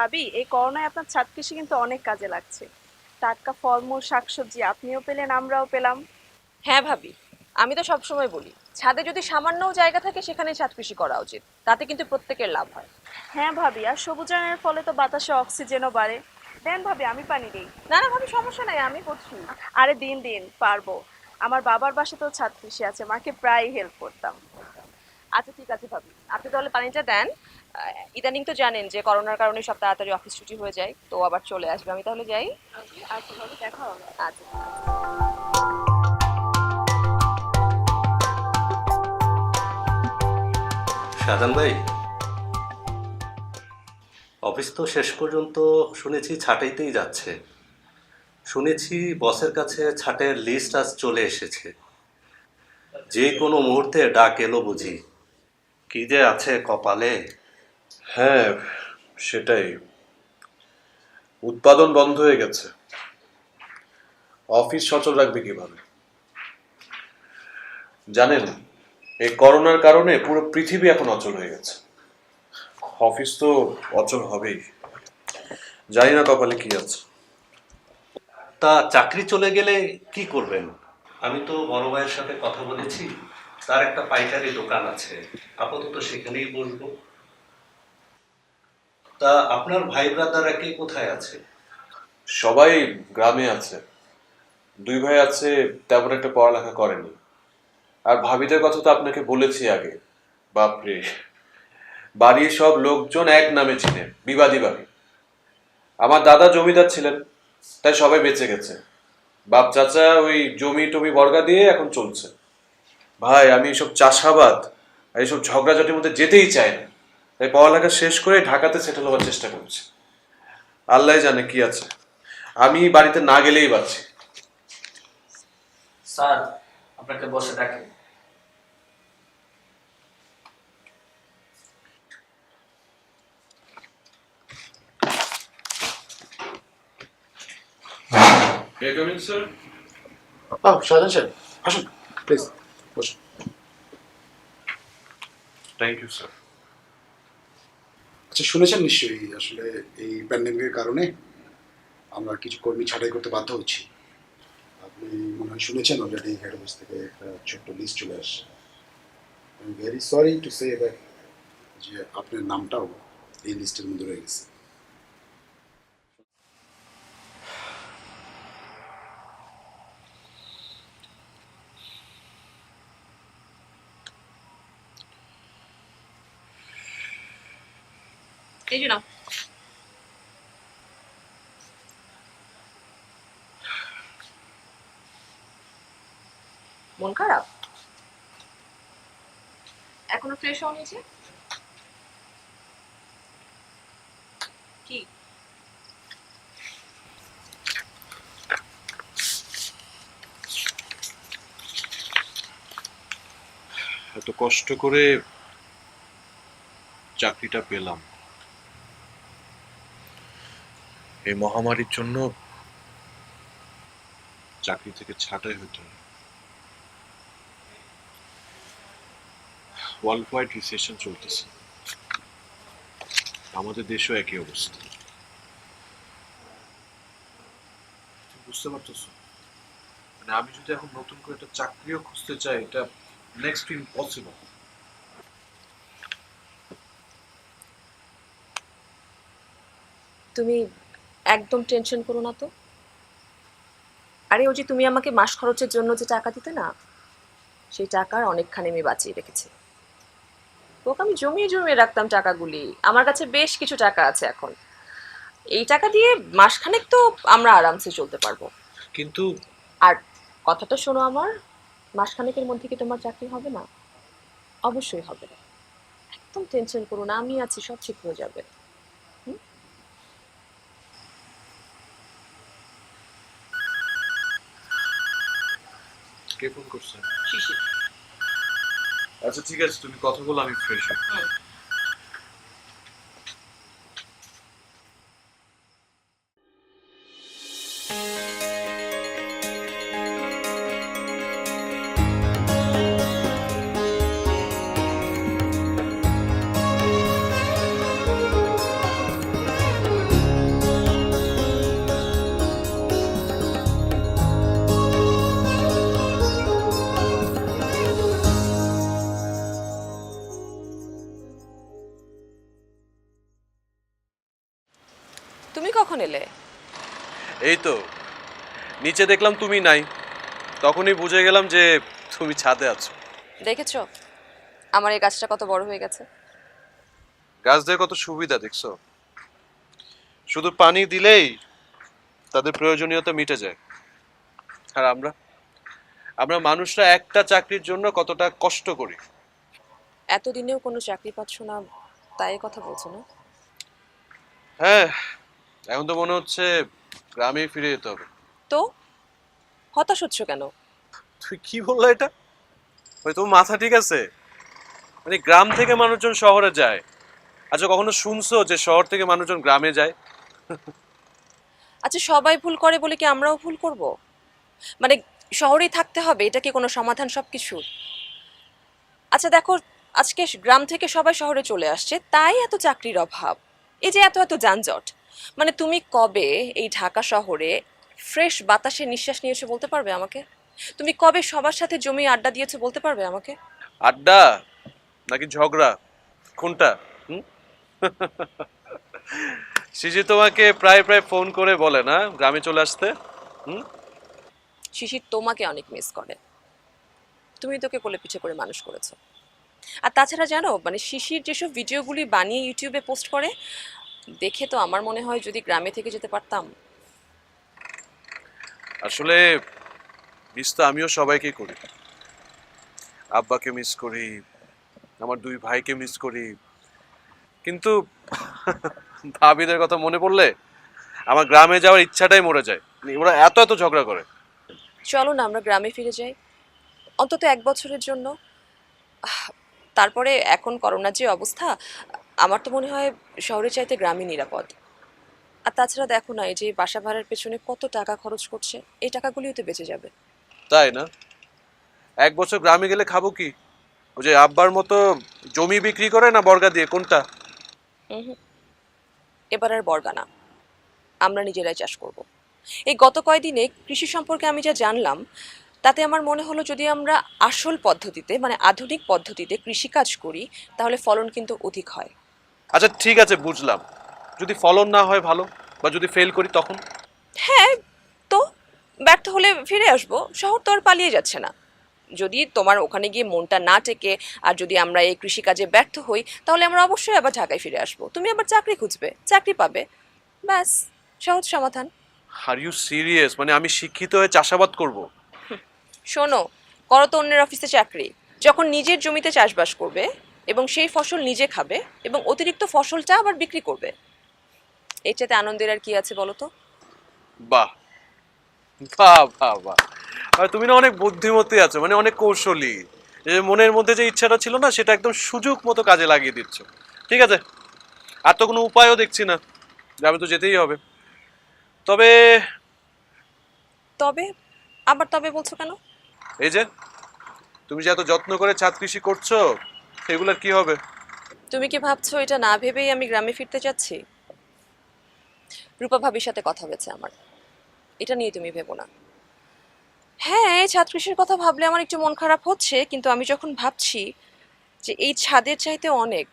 ভাবি, এই করোনায় আপনার ছাদ কৃষি কিন্তু অনেক কাজে লাগছে। টাটকা ফলমূল শাকসবজি আপনিও পেলেন, আমরাও পেলাম। হ্যাঁ ভাবি, আমি তো সবসময় বলি ছাদে যদি সামান্যও জায়গা থাকে সেখানে ছাদ কৃষি করা উচিত, তাতে কিন্তু প্রত্যেকের লাভ হয়। হ্যাঁ ভাবি, আর সবুজায়নের ফলে তো বাতাসে অক্সিজেনও বাড়ে। দেন ভাবি, আমি পানি দিই। না না ভাবি, সমস্যা নাই, আমি করছি। আরে দিন দিন, পারবো। আমার বাবার বাসাতেও ছাদ কৃষি আছে, মাকে প্রায় হেল্প করতাম। আচ্ছা ঠিক আছে ভাবি, আপনি তাহলে পানিটা দেন। ইদানিং তো জানেন যে করোনার কারণে সব তাড়াতাড়ি অফিস ছুটি হয়ে যায়, তো আবার চলে আসবে, আমি তাহলে যাই। আচ্ছা ভাবি, দেখা হবে। আচ্ছা। শাহজাহান ভাই, অফিস তো শেষ পর্যন্ত শুনেছি ছাঁটাইতেই যাচ্ছে। শুনেছি বসের কাছে ছাঁটের লিস্ট আজ চলে এসেছে। যে কোনো মুহূর্তে ডাক এলো বুঝি। কি যে আছে কপালে। হ্যাঁ, সেটাই। উৎপাদন বন্ধ হয়ে গেছে, অফিস সচল রাখবে কিভাবে? জানেন, এই করোনার কারণে পুরো পৃথিবী এখন অচল হয়ে গেছে। অফিস তো অচল হবেই। জানি না কপালে কি আছে। তা চাকরি চলে গেলে কি করবেন? আমি তো বড় ভাইয়ের সাথে কথা বলেছি, তার একটা পাইকারি দোকান আছে, আপাতত সেখানেই বসবো। তা আপনার ভাই ব্রাদাররা কে কোথায় আছে? সবাই গ্রামে আছে। দুই ভাই আছে, তেমন একটা পড়ালেখা করেনি। আর ভাবিদের কথা তো আপনাকে বলেছি আগে। বাপরে, বাড়ির সব লোকজন এক নামে চিনে, বিবাদী বাড়ি। আমার দাদা জমিদার ছিলেন, তাই সবাই বেঁচে গেছে। বাপ চাচা ওই জমি টমি বর্গা দিয়ে এখন চলছে। ভাই, আমি এসব চাষাবাদ আর এইসব ঝগড়াঝাটির মধ্যে যেতেই চাই না, তাই পড়ালেখা শেষ করে ঢাকাতে সেটেল হওয়ার চেষ্টা করছি। আল্লাহ জানে কি আছে, আমি বাড়িতে না গেলেই বাঁচি। স্যার, আপনাকে বসে ডাকে। স্যার, শাহজাহান সাহেব, আসুন প্লিজ বসুন। Thank you sir. আচ্ছা, শুনেছেন নিশ্চয়ই আসলে এই প্যান্ডেমিকের কারণে আমরা কিছু কর্মী ছাঁটাই করতে বাধ্য হচ্ছি। আপনি মনে হয় শুনেছেন অলরেডি হেড অফিস থেকে একটা ছোট্ট লিস্ট চলে আসছে। I am very sorry to say that যে আপনার নামটাও এই লিস্টের মধ্যে রয়ে গেছে। এই যে নাও। মন খারাপ? এখনো ফ্রেশ হওনি যে? কি? এত কষ্ট করে চাকরিটা পেলাম, এই মহামারীর জন্য চাকরি থেকে ছাঁটাই হতে হয়। ওয়ার্ল্ড ওয়াইড রিসেশন চলতেছে, আমাদের দেশেও একই অবস্থা। বুঝতে পারতেছো, মানে আমি যদি এখন নতুন করে একটা চাকরিও খুঁজতে চাই, এটা নেক্সট টু ইম্পসিবল। তুমি একদম টেনশন করো না তো। আরে ওই যে তুমি আমাকে মাস খরচের জন্য যে টাকা দিতে না, সেই টাকার অনেকখানি আমি বাঁচিয়ে রেখেছি। তোকে আমি জমিয়ে জমিয়ে রাখতাম টাকাগুলি, আমার কাছে বেশ কিছু টাকা আছে এখন। এই টাকা দিয়ে মাসখানেক তো আমরা আরামসে চলতে পারবো। কিন্তু আর কথাটা শোনো আমার, মাসখানেকের মধ্যে কি তোমার চাকরি হবে না? অবশ্যই হবে। একদম টেনশন করো না, আমি আছি, সব ঠিক হয়ে যাবে। কে ফোন করছে? শিশির। আচ্ছা ঠিক আছে, তুমি কথা বলো, আমি ফ্রেশ হই। তুমি কখন এলে? এই তো নিচে দেখলাম তুমি নাই, তখনই বুঝে গেলাম যে তুমি ছাদে আছো। দেখেছো আমার এই গাছটা কত বড় হয়ে গেছে? গাছদের কত সুবিধা দেখছো, শুধু পানি দিলেই তাদের প্রয়োজনীয়তা মিটে যায়। আর আমরা আমরা মানুষরা একটা চাকরির জন্য কতটা কষ্ট করি। এতদিনেও কোনো চাকরি পাচ্ছ না, তাই কথা বলছো না? হ্যাঁ, এখন তো মনে হচ্ছে গ্রামেই ফিরে যেতে হবে। তো হতাশ হচ্ছ কেন? তুই কি বললা এটা? ওই তোমার মাথা ঠিক আছে? মানে গ্রাম থেকে মানুষজন শহরে যায়? আচ্ছা কখনো শুনছো যে শহর থেকে মানুষজন গ্রামে যায়? আচ্ছা সবাই ভুল করে বলে কি আমরাও ভুল করব? মানে শহরেই থাকতে হবে এটা কি কোনো সমাধান সবকিছু? আচ্ছা দেখো, আজকে গ্রাম থেকে সবাই শহরে চলে আসছে, তাই এত চাকরির অভাব, এই যে এত এত যানজট। মানে তুমি কবে এই ঢাকা শহরে ফ্রেশ বাতাসে নিঃশ্বাস নিয়েছো বলতে পারবে আমাকে? তুমি কবে সবার সাথে জমি আড্ডা দিয়েছো বলতে পারবে আমাকে? আড্ডা নাকি ঝগড়া, কোনটা? শিশি তোমাকে প্রায় প্রায় ফোন করে বলে না গ্রামে চলে আসতে? শিশির তোমাকে অনেক মিস করে, তুমি তোকে কোলে পিঠে করে মানুষ করেছো। আর তাছাড়া জানো, মানে শিশির যেসব ভিডিওগুলি বানিয়ে ইউটিউবে পোস্ট করে দেখে তো আমার মনে হয় যদি গ্রামে থেকে যেতে পারতাম। আসলে মিস তো আমিও সবাইকে করি, আব্বাকে মিস করি, আমার দুই ভাইকে মিস করি, কিন্তু ভাবিদের কথা মনে পড়লে আমার গ্রামে যাওয়ার ইচ্ছাটাই মরে যায়। ওরা এত এত ঝগড়া করে। চলো না আমরা গ্রামে ফিরে যাই, অন্তত 1 বছরের জন্য। তারপরে এখন করোনার যে অবস্থা, আমার তো মনে হয় শহরের চাইতে গ্রামই নিরাপদ। আর তাছাড়া দেখো না, এই যে বাসা ভাড়ার পেছনে কত টাকা খরচ করছে, এই টাকাগুলিও তো বেঁচে যাবে। তাই না? 1 বছর গ্রামে গেলে খাবো কি? ওই যে আব্বার মতো জমি বিক্রি করে না বর্গা দিয়ে, কোনটা? এবার আর বর্গা না, আমরা নিজেরাই চাষ করব। এই গত কয়েকদিনে কৃষি সম্পর্কে আমি যা জানলাম, তাতে আমার মনে হলো যদি আমরা আসল পদ্ধতিতে মানে আধুনিক পদ্ধতিতে কৃষিকাজ করি তাহলে ফলন কিন্তু অধিক হয়। আচ্ছা ঠিক আছে বুঝলাম, যদি ফলন না হয় ভালো, বা যদি ফেল করি তখন? হ্যাঁ, তো ব্যর্থ হলে ফিরে আসবো, শহর তো আর পালিয়ে যাচ্ছে না। যদি তোমার ওখানে গিয়ে মনটা না টেকে আর যদি আমরা এই কৃষিকাজে ব্যর্থ হই তাহলে আমরা অবশ্যই আবার ঢাকায় ফিরে আসবো, তুমি আবার চাকরি খুঁজবে, চাকরি পাবে, ব্যাস সহজ সমাধান। Are you serious? মানে আমি শিক্ষিত হয়ে চাষাবাদ করব? শোনো, করো তো অন্যের অফিসে চাকরি, যখন নিজের জমিতে চাষবাস করবে এবং সেই ফসল নিজে খাবে এবং অতিরিক্ত ফসলটা আবার বিক্রি করবে, এটাতে আনন্দের আর কি আছে বলো তো? বাহ বাহ বাহ বাহ, আর তুমি না অনেক বুদ্ধিমতী আছো, মানে অনেক কৌশলী। যে মনের মধ্যে যে ইচ্ছাটা ছিল না সেটা একদম সুযোগ মতো কাজে লাগিয়ে দিচ্ছ। ঠিক আছে, আর তো কোনো উপায়ও দেখছি না, গ্রামে তো যেতেই হবে। তবে তবে আবার তবে বলছো কেন? এই যে তুমি যে এত যত্ন করে ছাদ কৃষি করছো, সেগুলোর কি হবে? তুমি কি ভাবছো এটা না ভেবেই আমি গ্রামে ফিরতে যাচ্ছি? রূপা ভাবির সাথে কথা হয়েছে আমার, এটা নিয়ে তুমি ভেবো না। হ্যাঁ, এই ছাদ কৃষির কথা ভাবলে আমার একটু মন খারাপ হচ্ছে, কিন্তু আমি যখন ভাবছি যে এই ছাদের চাইতে অনেক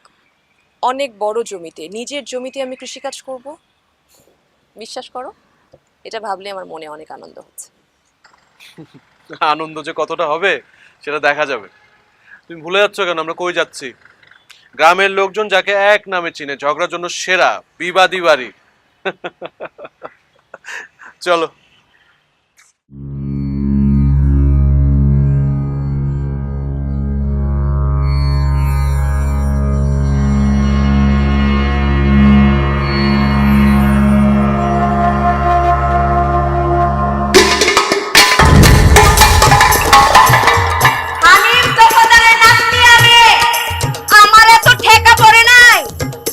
অনেক বড় জমিতে, নিজের জমিতে আমি কৃষিকাজ করব, বিশ্বাস করো এটা ভাবলে আমার মনে অনেক আনন্দ হচ্ছে। আনন্দ যে কতটা হবে সেটা দেখা যাবে। তুমি ভুলে যাচ্ছ কেন আমরা কই যাচ্ছি? গ্রামের লোকজন যাকে এক নামে চিনে, ঝগড়ার জন্য সেরা, বিবাদী বাড়ি। চলো। হানিফ দোকানের নাতনি আমি, আমার এত ঠেকা পড়ে নাই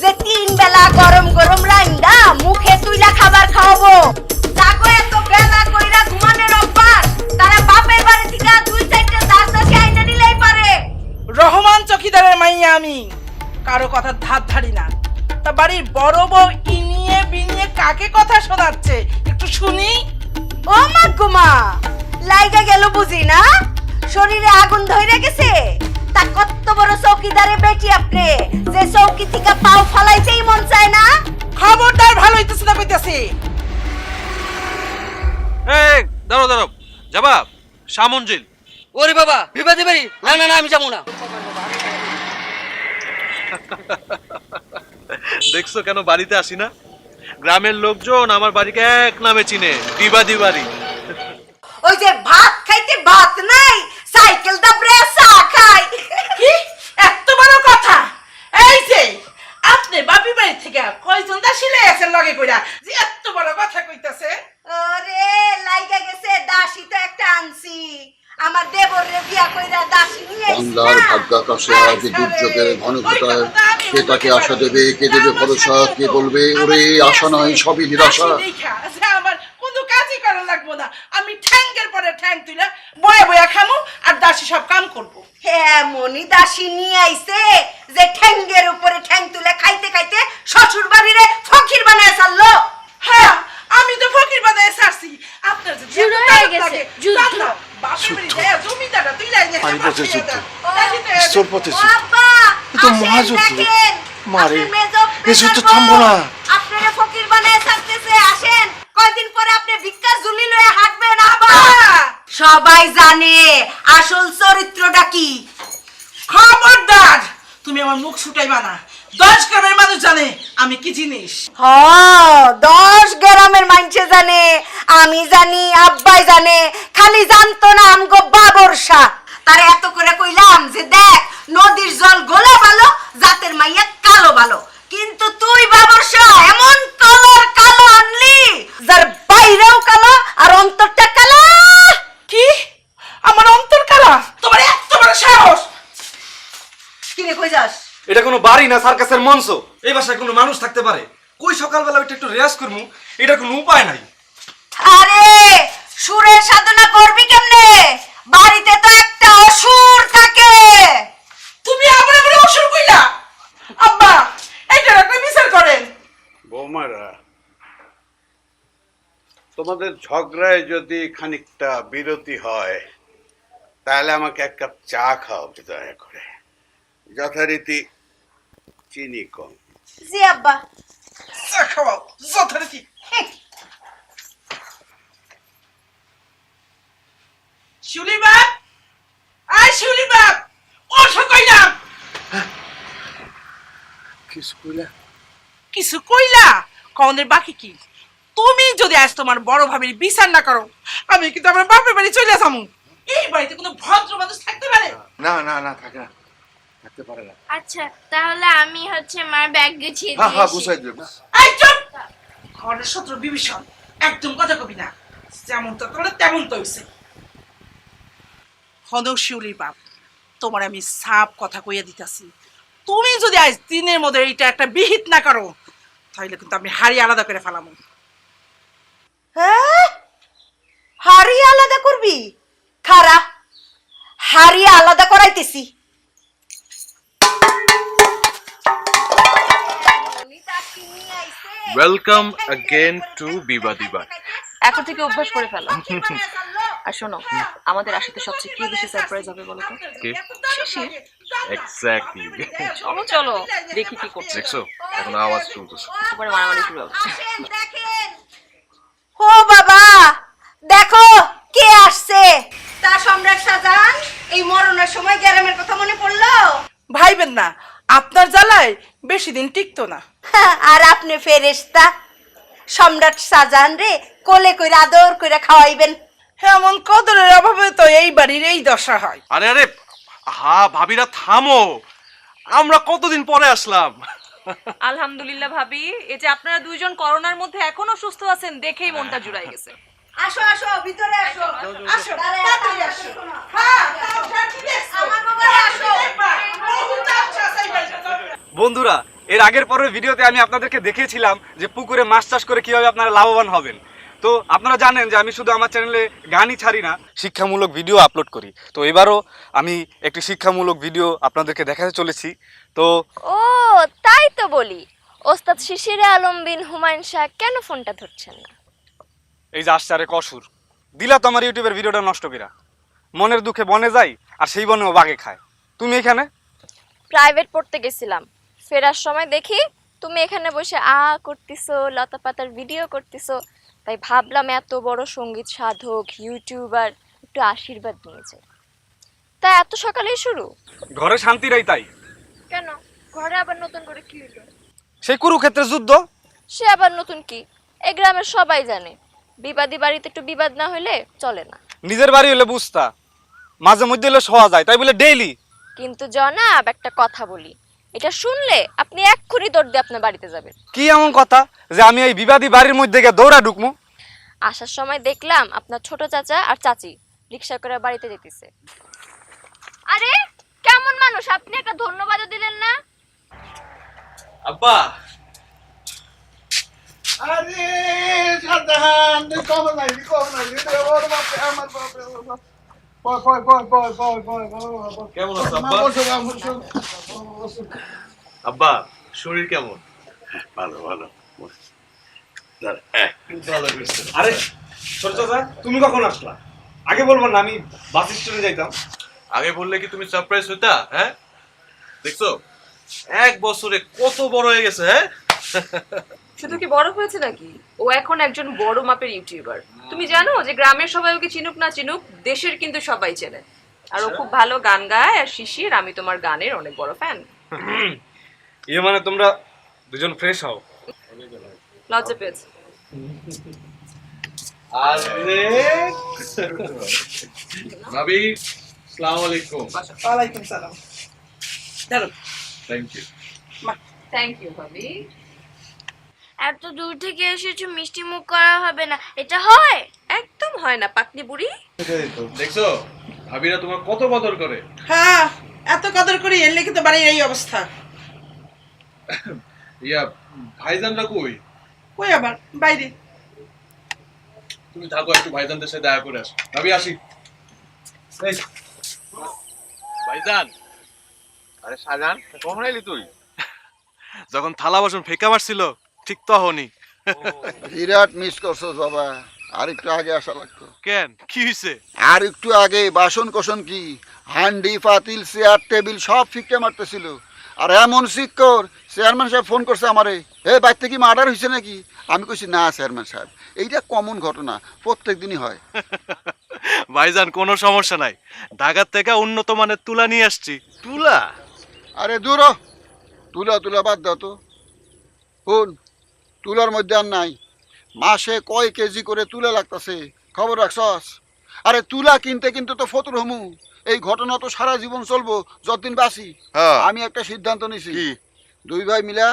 যে 3 বেলা গরম গরম রান্দা মুখে তুইলা খাবার খাওয়াবো। যাগো এত বেলা কইরা ঘুমানোর অভ্যাস, তারা বাপের বাড়ি থেকে 2-4টা দাস আইনা নিলেই পারে। রহমান চকিদারের মাইয়া আমি, কারো কথা ধার ধারি না। তা বাড়ির বড় বউ ইনিয়ে বিনিয়ে কাকে কথা শোনাচ্ছে একটু শুনি। ও মা গো মা, লাইগা গেল বুঝি না? শরীরে আগুন ধইরা গেছে? তা কত বড় চৌকিদারে বেটি আপনি, যে চৌকি থেকে পাও ফালাইতেই মন চায় না। খবরদার, ভালো হইতেছে না কইতাছি আছে। এই দাঁড়াও দাঁড়াও, যাবা সামঞ্জিল? ওরে বাবা বিবাদী বাড়ি, না না না আমি যাবো না। দেখছো কেন বাড়িতে আসি না? গ্রামের লোকজন আমার বাড়িকে এক নামে চিনে, বিবাদী বাড়ি। ওই যে ভাত খাইতে ভাত নাই, সাইকেল দাবড়ে চা খাই। কি এত বড় কথা? এই যে আপনি বাপি বাড়ি থেকে কয়জন দাসী লইয়াছেন লগে কইরা যে এত বড় কথা কইতাছে? ওরে লাইগা গেছে, দাসী তো একটা আনছি। আমার দেবরে বিয়া কইরা দাসী নিয়ে আইছি বাংলার না। ভাগ্যাকাশে আজ দুর্যোগের ঘন ঘটায় কে তাকে আশা দেবে, কে দেবে ভরসা, কে বলবে ওরে আশা নয় সবই নিরাশা। দাসী দেখা যে আমার কোনো কাজই করা লাগবো না, আমি ঠ্যাঙ্গের পরে ঠ্যাং তুইলা বয়া বয়া খামু আর দাসী সব কাম করব। এমনই দাসী নিয়ে আইছে যে ঠ্যাঙ্গের উপরে ঠ্যাং তুলে খাইতে খাইতে শ্বশুর বাড়িরে ফকির বানায় ছাড়লো। হ্যাঁ আমি তো ফকির বানায় ছাড়ছি। আপনার যে যুদ্ধ হয়ে গেছে, যুদ্ধ। বাপের বাড়ি যায় জমিদারটা তুই লাই পানি পথে যুদ্ধ। যুদ্ধ স্থল পথে যুদ্ধ। বাবা এ তো মহাযুদ্ধ। মারে, এই যুদ্ধ থামবো না। আপনারা ফকির বানায় ছাড়তেছে, আসেন কয়দিন পরে আপনি ভিক্ষা ঝুলি লয়ে হাঁটবেন। আবা সবাই জানে আসল চরিত্রটা কি। খবরদার তুমি আমার মুখ ছুটাইবা না। 10 গ্রামের মানুষ জানে আমি কি জিনিস। 10 গ্রামের মানুষে জানে, আমি জানি, আব্বাই জানে, খালি জানতো না আমগো বাবর শাহ। তারে এত করে কইলাম যে দেখ নদীর জল গোলা ভালো, জাতের মাইয়া কালো ভালো, কিন্তু তুই বাবর শাহ এমন কালোর কালো আনলি যার বাইরেও কালো আর অন্তরটা কালো। কি আমার অন্তর কালা? তোমার এত বড় সাহস! কি রে কই যাস? এটা কোনো বাড়ি না, সার্কাসের মঞ্চ। এই বাসায় কোনো মানুষ থাকতে পারে? কই সকালবেলা ওইটা একটু রেয়াজ করবো, এটা কোনো উপায় নাই। আরে সুরের সাধনা করবি কেমনে? বাড়িতে তো একটা অসুর থাকে। তুমি আমার উপরে অসুর কইলা? আব্বা এইটা একটা বিচার করেন। বৌমারা, তোমাদের ঝগড়ায় যদি খানিকটা বিরতি হয় তাহলে আমাকে এক কাপ চা খাওয়াবে দয়া করে, যথারীতি চিনি কম। জি আব্বা। চা খাওয়াও যথারীতি। শিউলি বাপ, আয় শিউলি বাপ, ওঠো কইলাম। কিছু কইলা কনের বাকি কি? তুমি যদি আজ তোমার বড় ভাবির বিচার না করো, আমি কিন্তু আমার বাপের বাড়ি চলে যাবো। এই বাড়িতে কোনো ভদ্র মানুষ থাকতে পারে? না না না, থাকে না, থাকতে পারে না। আচ্ছা তাহলে আমি মার ব্যাগ গুছিয়ে হ্যাঁ হ্যাঁ, দিয়েছি। বুঝাই দেবো। এই চুপ! ঘরের শত্রু বিভীষণ, একদম কথা কবি না। যেমন তো তোরা তেমন তো হইছে। হনক শিউলির বাপ, তোমার আমি সাপ কথা কইয়া দিতাছি, তুমি যদি আজ দিনের মধ্যে এইটা একটা বিহিত না করো তাহলে কিন্তু আমি হাড়ি আলাদা করে ফেলামো। হ্যাঁ, হাড়ি আলাদা করবি? খারা হাড়ি আলাদা করাইতেছি। ওয়েলকাম অ্যাগেন টু বিবাদী বাড়ি। এখন থেকে অভ্যাস করে ফেলো। আর শোনো, আমাদের আসলে সবচেয়ে কি বেশি সারপ্রাইজ হবে বলো তো? কি? শিশির। এক্স্যাক্টলি। চলো চলো দেখি কি করছে। দেখছো এখন আওয়াজ শুনতেছো? তারপরে মারামারি শুরু হবে। ও বাবা দেখো কে আসছে। তা সম্রাট শাহজাহান, এই মরণের সময় গ্রামের কথা মনে পড়লো? ভাইবেন না, আপনার জ্বালায় বেশি দিন টিকতো না। আর আপনি ফেরেশতা, সম্রাট শাহজাহান রে কোলে কইরা আদর কইরা খাওয়াইবেন। এমন কদরের অভাবে তো এই বাড়ির এই দশা হয়। আরে আরে হা ভাবিরা থামো, আমরা কতদিন পরে আসলাম। আলহামদুলিল্লাহ ভাবি, এই যে আপনারা দুইজন করোনার মধ্যে এখনো সুস্থ আছেন দেখেই মনটা জুড়াই গেছে। আসো আসো ভিতরে আসো। আসো তাড়াতাড়ি আসো। হ্যাঁ তাও ঠিক আছে। আমার বাবারে আসো। বহুত আচ্ছা আছে এই বাড়িটা। বন্ধুরা, এর আগের পরের ভিডিওতে আমি আপনাদেরকে দেখিয়েছিলাম যে পুকুরে মাছ চাষ করে কিভাবে আপনারা লাভবান হবেন। তো আপনারা জানেন যে আমি শুধু আমার চ্যানেলে গানই ছাড়ি না, শিক্ষামূলক ভিডিও আপলোড করি। তো এবারও আমি একটি শিক্ষামূলক ভিডিও আপনাদেরকে দেখাতে চলেছি। তো ও তাই তো বলি, ওস্তাদ শিশিরে আলম বিন হুমায়ুন শাহ কেন ফোনটা ধরছেন না? এই যে আসছে আরে কসুর দিলা তো আমার ইউটিউবের ভিডিওটা নষ্ট করা। মনের দুঃখে বনে যাই আর সেই বনেও বাঘে খায়। তুমি এখানে? প্রাইভেট পড়তে গেছিলাম, ফেরার সময় দেখি তুমি এখানে বসে করতেছো, লতা পাতার ভিডিও করতেছো, তাই ভাবলাম এত বড় সঙ্গীত সাধক ইউটিউবার একটু আশীর্বাদ নিয়ে যাই। তা এত সকালেই শুরু? ঘরে শান্তি নাই তাই। কেন, ঘরে আবার নতুন করে কি হলো? সেই কুরুক্ষেত্রের যুদ্ধ। সে আবার নতুন কি? এই গ্রামের সবাই জানে বিবাদী বাড়িতে একটু বিবাদ না হলে চলে না। নিজের বাড়ি হলে বুঝতা, মাঝে মধ্যে হলে সহা যায়, তাই বলে ডেইলি। কিন্তু জনাব একটা কথা বলি, এটা শুনলে আপনি এক্ষুনি দৌড় দিয়ে আপনার বাড়িতে যাবেন। কি এমন কথা যে আমি এই বিবাদী বাড়ির মধ্যে গিয়ে দৌড়া ঢুকমু? আসার সময় দেখলাম আপনার ছোট চাচা আর চাচি রিকশা করে বাড়িতে যেতেছে। আরে কেমন মানুষ আপনি, একটা ধন্যবাদও দিলেন না। আব্বা আরে শাহজাহান কম নাই ওর বাপরে আমার বাপরে কেমন আছো আব্বা? আব্বা শরীর কেমন? ভালো ভালো ভালো করছেন। আরে ছোট চাচা, তুমি কখন আসলা? আগে বলবো না, আমি বাস স্ট্যান্ডে যাইতাম। আগে বললে কি তুমি সারপ্রাইজ হইতা? হ্যাঁ, দেখছো 1 বছরে কত বড় হয়ে গেছে। হ্যাঁ, শুধু কি বড় হয়েছে নাকি, ও এখন একজন বড় মাপের ইউটিউবার। তুমি জানো যে গ্রামের সবাই ওকে চিনুক না চিনুক, দেশের কিন্তু সবাই চেনে। আর ও খুব ভালো গান গায়। আর শিশির, আমি তোমার গানের অনেক বড় ফ্যান। ইয়ে মানে তোমরা দুজন ফ্রেশ হও। লজ্জা পেয়েছে। আরে ভাবি আসসালামু আলাইকুম। ওয়ালাইকুম সালাম। ধরো। Thank you. থ্যাংক ইউ ভাবি। এত দূর থেকে এসেছো, মিষ্টি মুখ করা হবে না, এটা হয়? একদম হয় না পাকনি বুড়ি। দেখছো ভাবিরা তোমার কত কদর করে। হ্যাঁ, এত কদর করে এলে কিন্তু বাড়ির এই অবস্থা। ইয়া ভাইজানরা কই? কই আবার বাইরে। তুমি থাকো, একটু ভাইজানদের সাথে দেখা করে আসো। ভাবি আসি। এই, ভাইজান। আরে শাহজাহান কখন এলি তুই? যখন থালা বাসন ফেকা মারছিল ঠিক তখনই। বিরাট মিস করছস বাবা, আর একটু আগে আসা লাগতো। কেন, কি হইছে? আর একটু আগে বাসন কোসন কি হান্ডি পাতিল চেয়ার টেবিল সব ফিকে মারতেছিল। আর এমন শিক্ষর চেয়ারম্যান সাহেব ফোন করছে আমারে, এ বাড়িতে কি মার্ডার হয়েছে নাকি? আমি কইছি না চেয়ারম্যান সাহেব, এইটা কমন ঘটনা, প্রত্যেক দিনই হয়। ভাইজান কোনো সমস্যা নাই, ঢাকার থেকে উন্নত মানের তুলা নিয়ে আসছি। তুলা? আরে দূর হ, তুলা তুলা বাদ দাও তো। শুন, তুলার মধ্যে আর নাই, মাসে কয় কেজি করে তুলা লাগতেছে খবর রাখছস? আরে তুলা কিনতে কিনতে তো ফতুর হমু, এই ঘটনা তো সারা জীবন চলবো যতদিন বাঁচি। আমি একটা সিদ্ধান্ত নিছি, দুই ভাই মিলা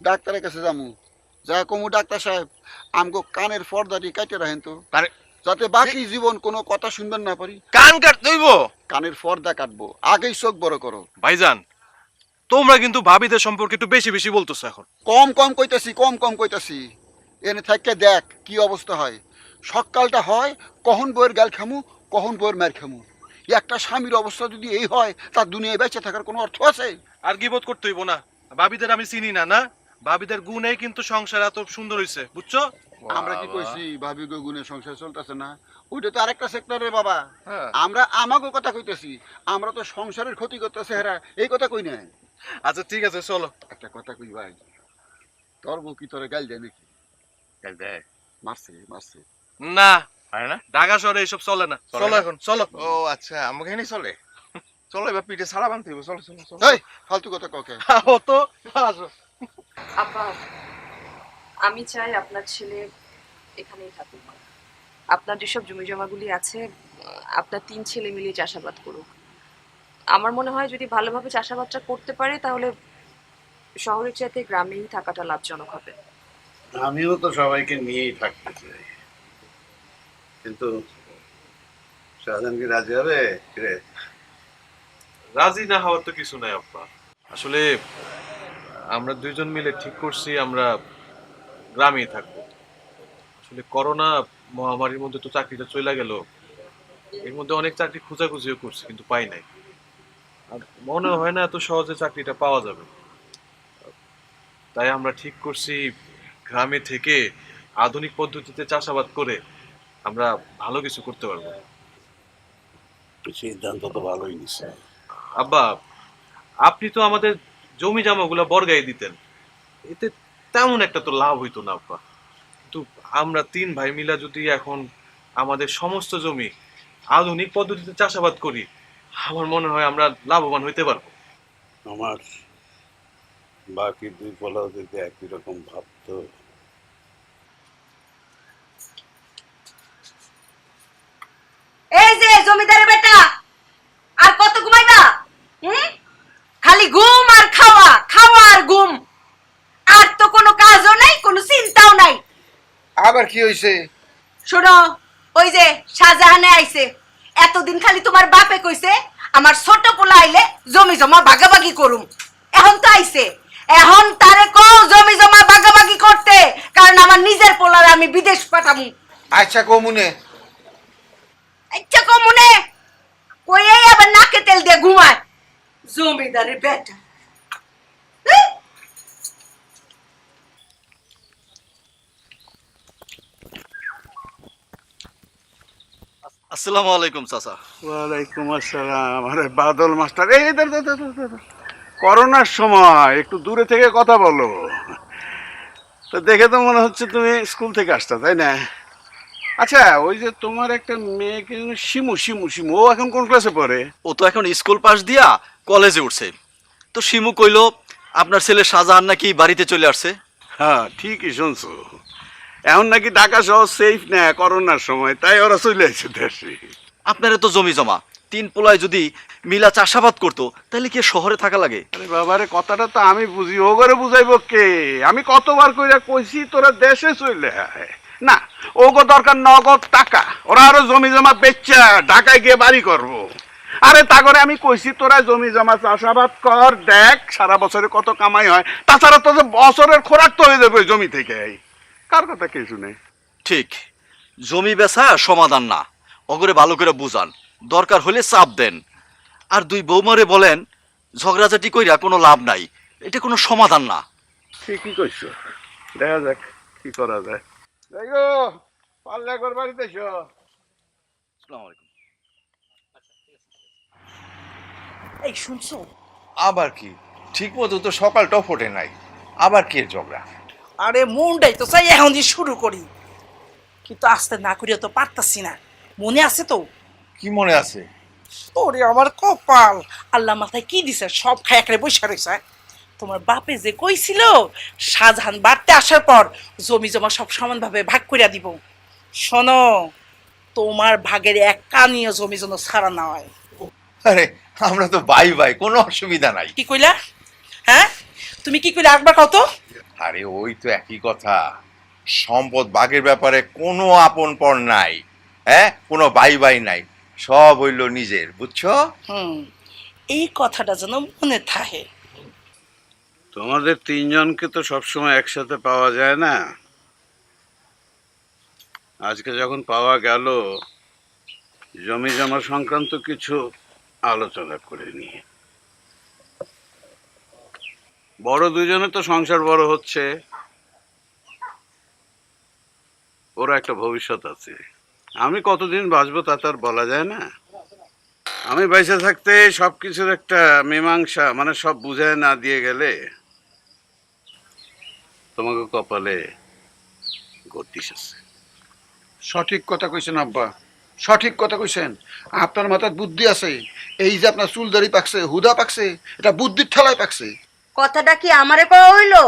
ডাক্তারের কাছে যামু, যা কমু ডাক্তার সাহেব আমগো কানের পর্দাটি কাটে রাখেন তো, যাতে বাকি জীবন কোনো কথা শুনবেন না পারি। কান কাট দইব? কানের পর্দা কাটবো, আগেই চোখ বড় করো। ভাইজান তোমরা কিন্তু ভাবিদের সম্পর্কে একটু বেশি বেশি বলতেছো এখন। কম কম কইতাছি, কম কম কইতাছি। এনে থাকতে দেখ কি অবস্থা হয়। সকালটা হয় কখন বইয়ের গাল খামু, কখন বইয়ের মার খামু। একটা স্বামীর অবস্থা যদি এই হয়, তার দুনিয়ায় বেঁচে থাকার কোনো অর্থ আছে? আর গিবত করতে হইব না, ভাবিদের আমি চিনি না। না, ভাবিদের গুণে কিন্তু সংসার এত সুন্দর হইছে, বুঝছো? আমরা কি কইছি ভাবি গো গুণে সংসার চলতেছে না? ওইটা তো আরেকটা সেক্টরে বাবা। আমরা আমাগো কথা কইতেছি, আমরা তো সংসারের ক্ষতি করতেছে হেরা, এই কথা কই না। আচ্ছা ঠিক আছে চলো। একটা কথা কই ভাই, তোর বউ কি তোরে গাল দেয় নাকি? গাল দেয়? মারছে মারছে না, হয় না? ঢাকা শহরে এইসব চলে না। চলো এখন, চলো। ও আচ্ছা, আমাকে এখানেই চলে। চলো এবার পিঠে ছাড়া বানতে হবে। চলো চলো চলো। এই ফালতু কথা কাউকে। ও তো আসো। আপা, আমি চাই আপনার ছেলে এখানেই থাকুক। আপনার যেসব জমি জমাগুলি আছে, আপনার 3 ছেলে মিলিয়ে চাষাবাদ করুক। আমার মনে হয় যদি ভালোভাবে চাষাবাদটা করতে পারে, তাহলে শহরের চাইতে গ্রামেই থাকাটা লাভজনক হবে। আমিও তো সবাইকে নিয়েই থাকতে চাই, কিন্তু শাহজাহান কি রাজি হবে? রে রাজি না হওয়ার তো কিছু নাই আব্বা। আসলে আমরা দুইজন মিলে ঠিক করছি আমরা গ্রামেই থাকবো। আসলে করোনা মহামারীর মধ্যে তো চাকরিটা চলে গেল, এর মধ্যে অনেক চাকরি খোঁজাখুঁজিও করছি কিন্তু পাই নাই। আর মনে হয় না এত সহজে চাকরিটা পাওয়া যাবে। তাই আমরা ঠিক করছি গ্রামে থেকে আধুনিক পদ্ধতিতে চাষাবাদ করে আমরা ভালো কিছু করতে পারবো। সিদ্ধান্ত তো ভালোই নিছে। আব্বা, আপনি তো আমাদের জমি জামাগুলো বর্গাই দিতেন, এতে তেমন একটা তো লাভ হইতো না আব্বা। কিন্তু আমরা 3 ভাই মিলা যদি এখন আমাদের সমস্ত জমি আধুনিক পদ্ধতিতে চাষাবাদ করি, আমার মনে হয় আমরা লাভবান হইতে পারবো। আমার বাকি 2 পোলাও যদি একই রকম ভাবতো। এই যে জমিদারের বেটা, আর কত ঘুমাইবা? খালি ঘুম আর খাওয়া, খাওয়া আর ঘুম, আর তো কোনো কাজও নাই, কোনো চিন্তাও নাই। আবার কি হইছে? শোনো, ওই যে শাহজাহানে আইছে, এতদিন খালি তোমার বাপে কইছে আমার ছোট পোলা আইলে জমি জমা ভাগাভাগি করুম। এখন তো আইছে, এখন তারে কও জমি জমা ভাগাভাগি করতে, কারণ আমার নিজের পোলারে আমি বিদেশ পাঠামু। আচ্ছা কমুনে। আচ্ছা কমুনে কইই আবার নাকে তেল দিয়ে ঘুমায় জমিদারের বেটা। আসসালামু আলাইকুম চাচা। ওয়ালাইকুম আসসালাম। আরে বাদল মাস্টার, এই করোনার সময় একটু দূরে থেকে কথা বলো। তো দেখে তো মনে হচ্ছে তুমি স্কুল থেকে আসতা, তাই না? আচ্ছা, ওই যে তোমার একটা মেয়েকে শিমু শিমু শিমু, ও এখন কোন ক্লাসে পড়ে? ও তো এখন স্কুল পাস দিয়া কলেজে উঠছে। তো শিমু কইলো আপনার ছেলে শাহজাহান নাকি বাড়িতে চলে আসছে। হ্যাঁ, ঠিকই শুনছো। এখন নাকি ঢাকা শহর সেফ না করোনার সময়, তাই ওরা চলে আসছে দেশে। আপনার তো জমি জমা 3 পোলায় যদি মিলা চাষাবাদ করতো তাহলে কি শহরে থাকা লাগে? আরে বাবারে, কথাটা তো আমি বুঝি, ও করে বুঝাইব কে? আমি কতবার কইরা কইছি তোরা দেশে চলে আয়। না, ওগো দরকার নগদ টাকা, ওরা আরো জমি জমা বেচা ঢাকায় গিয়ে বাড়ি করব। আরে তা করে আমি কইছি তোরা জমি জমা চাষাবাদ কর, দেখ সারা বছরে কত কামাই হয়। তাছাড়া তো যে বছরের খোরাক তো হয়ে যাবে ওই জমি থেকে। কার কথা কে শুনে? ঠিক, জমি বেচা সমাধান না, অগরে ভালো করে বুঝান, দরকার হলে চাপ দেন। আর 2 বৌমারে বলেন ঝগড়াঝাটি কইরা কোনো লাভ নাই, এটা কোনো সমাধান না। ঠিকই কইছো, দেখা যাক কি করা যায়। দেখো পাল্লা একবার বাড়িতে এসো। আসসালামু আলাইকুম। এই শুনছো? আবার কি? ঠিক মতো তো সকালটাও ফোটে নাই, আবার কি ঝগড়া? আরে মনটাই তো চাই এখন দিয়ে শুরু করি, কিন্তু আস্তে না করিয়া তো পারতাছি না। মনে আছে তো? কি মনে আছে? ওরে আমার কপাল, আল্লাহ মাথায় কি দিছে, সব খাই একরে বসে রয়েছে। তোমার বাপে যে কইছিল শাহজাহান বাড়তে আসার পর জমি জমা সব সমানভাবে ভাগ করিয়া দিব। শোনো, তোমার ভাগের এক কানিও জমি যেন ছাড়া না হয়। আরে আমরা তো ভাই ভাই, কোনো অসুবিধা নাই। কি কইলা? হ্যাঁ, তুমি কি কইলা একবার কত? আরে ওই তো একই কথা, সম্পদ ভাগের ব্যাপারে কোনো আপন পর নাই, হ্যাঁ, কোনো ভাই ভাই নাই, সব হইল নিজের, বুঝছো? এই কথাটা যেন মনে থাকে। তোমাদের 3 জনকে তো সবসময় একসাথে পাওয়া যায় না। আজকে যখন পাওয়া গেল, জমি জমা সংক্রান্ত কিছু আলোচনা করে নিয়ে। বড় 2 জনের তো সংসার বড় হচ্ছে, ওরা একটা ভবিষ্যৎ আছে। আমি কতদিন বাঁচবো তা তার বলা যায় না। আমি বেঁচে থাকতে সবকিছুর একটা মীমাংসা, মানে সব বুঝায় না দিয়ে গেলে তোমাকে কপালে গতিস আছে। সঠিক কথা কইছেন আব্বা, সঠিক কথা কইছেন। আপনার মাথায় বুদ্ধি আছে। এই যে আপনার চুলদারি পাকছে, হুদা পাকছে, এটা বুদ্ধির ঠেলায় পাকছে। কথাটা কি আমারে কওয়া হইলো?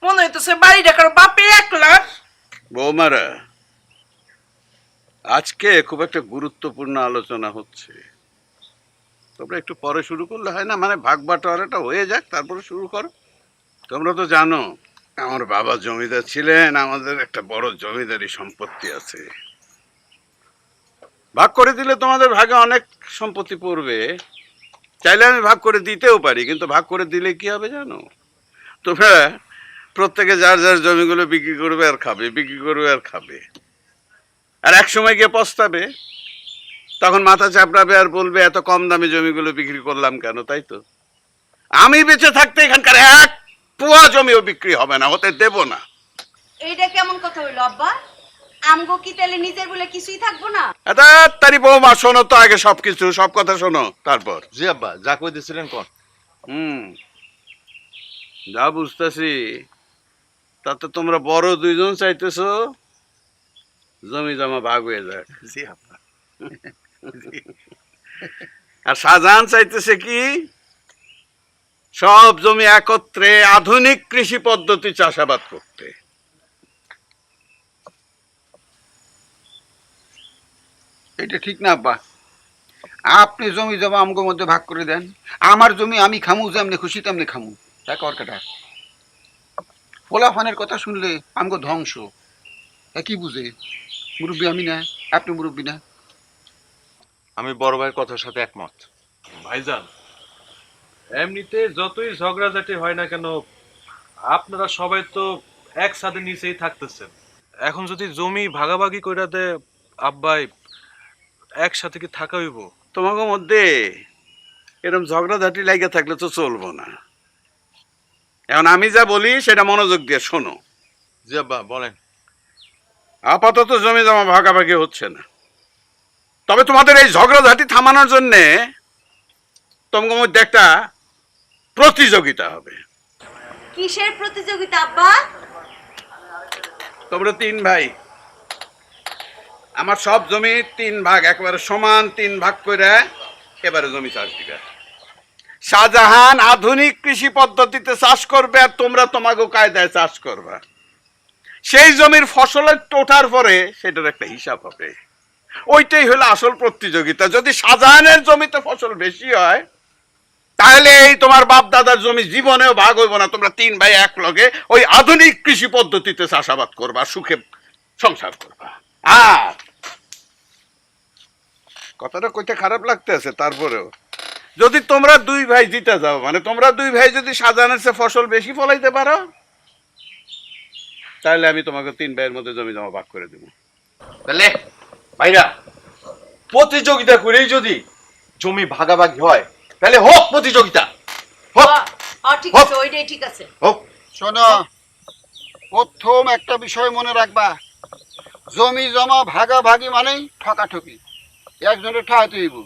মনে হইতেছে বাড়ি ডাকার বাপে একলা। বৌমারা, আজকে খুব একটা গুরুত্বপূর্ণ আলোচনা হচ্ছে, তোমরা একটু পরে শুরু করলে হয় না? মানে ভাগ বাটোয়ারাটা হয়ে যাক, তারপরে শুরু করো। তোমরা তো জানো আমার বাবা জমিদার ছিলেন, আমাদের একটা বড় জমিদারি সম্পত্তি আছে। ভাগ করে দিলে তোমাদের ভাগে অনেক সম্পত্তি পড়বে। চাইলে আমি ভাগ করে দিতেও পারি, কিন্তু ভাগ করে দিলে কি হবে জানো? তোমরা প্রত্যেকে যার যার জমিগুলো বিক্রি করবে আর খাবে, বিক্রি করবে আর খাবে, আর এক সময় গিয়ে পস্তাবে। তখন মাথা চাপড়াবে আর বলবে এত কম দামে জমিগুলো বিক্রি করলাম কেন, তাই তো? আমি বেঁচে থাকতে এখানকার 1 পোয়া জমিও বিক্রি হবে না, হতে দেব না। এইটা কেমন কথা হইলো আব্বা? আমগো কি তাহলে নিজের বলে কিছুই থাকবো না? তারি বৌমা, শোনো তো আগে সবকিছু, সব কথা শোনো তারপর। জি আব্বা, যা কই দিছিলেন কোন। যা বুঝতেছি তাতে তোমরা বড় দুইজন চাইতেছো জমি জমা ভাগ হয়ে যাক। জি আব্বা। আর শাহজাহান চাইতেছে কি সব জমি একত্রে আধুনিক কৃষি পদ্ধতি চাষাবাদ করতে। এটা ঠিক না আব্বা, আপনি জমি জমা আমগো মধ্যে ভাগ করে দেন, আমার জমি আমি খামু, যেমনি খুশি তেমনি খামু। তাই করকাটা পোলাফানের কথা শুনলে আমগো ধ্বংস। কি বুঝে মুরব্বী আমি না, আপনি মুরব্বী না। আমি বড় ভাইয়ের কথার সাথে একমত। ভাইজান, এমনিতে যতই ঝগড়াঝাটি হয় না কেন, আপনারা সবাই তো একসাথে নিচেই থাকতেছেন। এখন যদি জমি ভাগাভাগি কইরা দেয় আব্বাই, একসাথে কি থাকা হইব? তোমাকে মধ্যে এরকম ঝগড়াঝাটি লাগিয়ে থাকলে তো চলবো না। এখন আমি যা বলি সেটা মনোযোগ দিয়ে শোনো। জি আব্বা বলেন। আপাতত জমি জমা ভাগাভাগি হচ্ছে না, তবে তোমাদের এই ঝগড়াঝাটি থামানোর জন্যে তোমাকে মধ্যে একটা প্রতিযোগিতা হবে। কিসের প্রতিযোগিতা আব্বা? তোমরা 3 ভাই আমার সব জমি 3 ভাগ, একেবারে সমান 3 ভাগ করে এবারে জমি চাষ দিবে। শাহজাহান আধুনিক কৃষি পদ্ধতিতে চাষ করবে আর তোমরা তোমাকে কায়দায় চাষ করবে। সেই জমির ফসলের টোটার পরে সেটার একটা হিসাব হবে। ওইটাই হলো আসল প্রতিযোগিতা। যদি শাহজাহানের জমিতে ফসল বেশি হয় তাহলে এই তোমার বাপ দাদার জমি জীবনেও ভাগ হইব না। তোমরা 3 ভাই এক লগে ওই আধুনিক কৃষি পদ্ধতিতে চাষাবাদ করবা, সুখে সংসার করবা। আর কথাটা কইতে খারাপ লাগতেছে, তারপরেও যদি তোমরা 2 ভাই জিতে যাও, মানে তোমরা 2 ভাই যদি শাহজাহানের চেয়ে ফসল বেশি ফলাইতে পারো, তাহলে আমি তোমাকে 3 ভাইয়ের মধ্যে জমি জমা ভাগ করে দেবো। তাহলে ভাইরা প্রতিযোগিতা করেই যদি জমি ভাগাভাগি হয় তাহলে হোক প্রতিযোগিতা, হোক ঠিক আছে, ওইটাই ঠিক আছে। হোক। শোনো, প্রথম একটা বিষয় মনে রাখবা, জমি জমা ভাগাভাগি মানেই ঠকাঠকি, একজনের ঠাহাইতে হইব।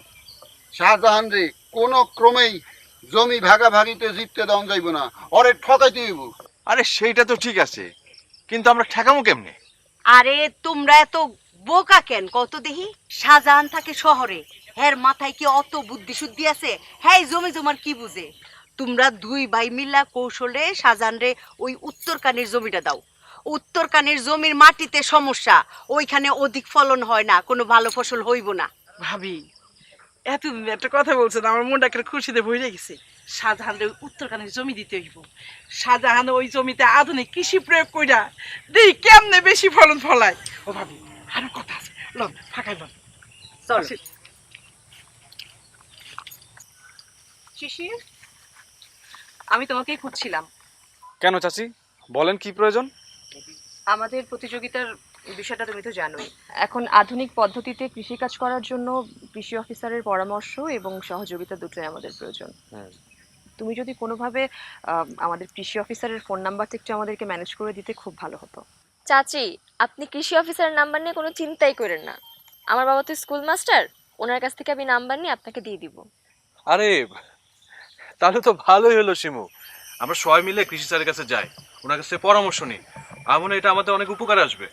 শাহজাহান রে কোনো ক্রমেই জমি ভাগাভাগিতে জিততে দেওয়া যাইব না, ওরে ঠকাইতে হইব। আরে সেইটা তো ঠিক আছে, কিন্তু আমরা ঠেকামো কেমনে? আরে তোমরা এত বোকা কেন কত দেখি? শাহজাহান থাকে শহরে, হের মাথায় কি অত বুদ্ধি শুদ্ধি আছে? হ্যাঁ, জমি জমার কি বুঝে? তোমরা 2 ভাই মিলা কৌশলে শাহজাহান রে ওই উত্তরকানির জমিটা দাও। উত্তরকানির জমির মাটিতে সমস্যা, ওইখানে অধিক ফলন হয় না, কোনো ভালো ফসল হইব না। ভাবি এতদিন একটা কথা বলছেন, আমার মনটা একটা খুশিতে ভরে গেছে। শাহজাহানের ওই উত্তরকানের জমি দিতে হইব। শাহজাহান ওই জমিতে আধুনিক কৃষি প্রয়োগ কইরা দেখি কেমনে বেশি ফলন ফলায়। ও ভাবি আরো কথা আছে, লন ফাঁকাই লন। চল শিশির, আমি তোমাকেই খুঁজছিলাম। কেন চাচি, বলেন কি প্রয়োজন? আমাদের প্রতিযোগিতার বিষয়টা তুমি তো জানোই। এখন আধুনিক পদ্ধতিতে কৃষিকাজ করার জন্য কৃষি অফিসারের পরামর্শ এবং সহযোগিতা দুটোই আমাদের প্রয়োজন। তুমি যদি কোনোভাবে আমাদের কৃষি অফিসারের ফোন নাম্বারটা একটু আমাদেরকে ম্যানেজ করে দিতে খুব ভালো হতো। চাচি, আপনি কৃষি অফিসারের নাম্বার নিয়ে কোনো চিন্তাই করেন না। আমার বাবা তো স্কুল মাস্টার, ওনার কাছ থেকে আমি নাম্বার নিয়ে আপনাকে দিয়ে দিব। আরে তাহলে তো ভালোই হলো শিমু, আমরা সবাই মিলে কৃষি স্যারের কাছে যাই, ওনার কাছে পরামর্শ নিই। আমার মনে হয় এটা আমাদের অনেক উপকারে আসবে।